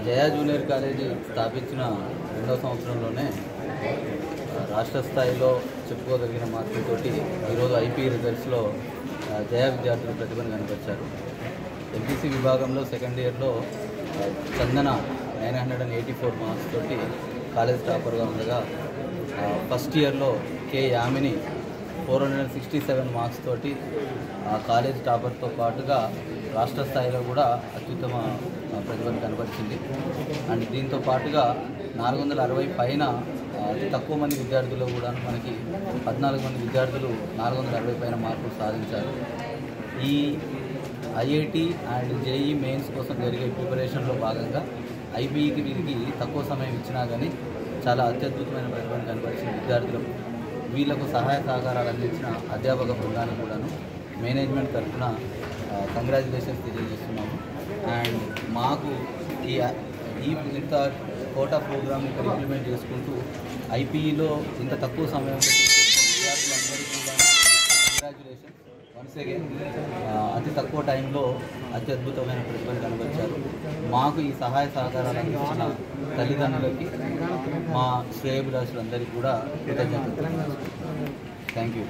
జయ junior college స్థాపించిన 2వ సంవత్సరంలోనే రాష్ట్ర స్థాయిలో చెప్పుకోదగిన మార్కులతోటి ఈరోజు ఐపీ రిజల్ట్స్లో జయ విద్యార్థులు ప్రతిభను కనబరిచారు. ఎంపీసీ విభాగంలో సెకండ్ ఇయర్లో చందన 984 మార్క్స్ తోటి కాలేజ్ టాపర్గా ఉండగా, ఫస్ట్ ఇయర్లో కే యామిని 467 మార్క్స్ తోటి కాలేజ్ టాపర్తో పాటుగా రాష్ట్ర స్థాయిలో కూడా అత్యుత్తమ ప్రతిభను కనబరిచింది. అండ్ దీంతో పాటుగా 460 పైన అతి తక్కువ మంది విద్యార్థులు కూడా మనకి 14 మంది విద్యార్థులు 460 పైన మార్కులు సాధించారు. ఈ ఐఐటి అండ్ జేఈ మెయిన్స్ కోసం జరిగే ప్రిపరేషన్లో భాగంగా ఐబీఈకి వీరికి తక్కువ సమయం ఇచ్చినా కానీ చాలా అత్యద్భుతమైన ప్రతిభను కనబరిచిన విద్యార్థులకు, వీళ్లకు సహాయ సహకారాలు అందించిన అధ్యాపక బృందానికి కూడాను మేనేజ్మెంట్ తరఫున కంగ్రాచులేషన్స్ తెలియజేస్తున్నాము. అండ్ మాకు ఇంత కోటా ప్రోగ్రామ్ ఇక్కడ ఇంప్లిమెంట్ చేసుకుంటూ ఐపీఈలో ఇంత తక్కువ సమయంలో విద్యార్థులందరికీ కూడా కంగ్రాచులేషన్స్ వన్స్ అగైన్. అతి తక్కువ టైంలో అత్యద్భుతమైన ప్రతిభను కనబరిచారు. మాకు ఈ సహాయ సహకారాలు అందించిన తల్లిదండ్రులకి, మా శ్రేయోభిలాషులందరికీ కూడా కృతజ్ఞతలు. Thank you.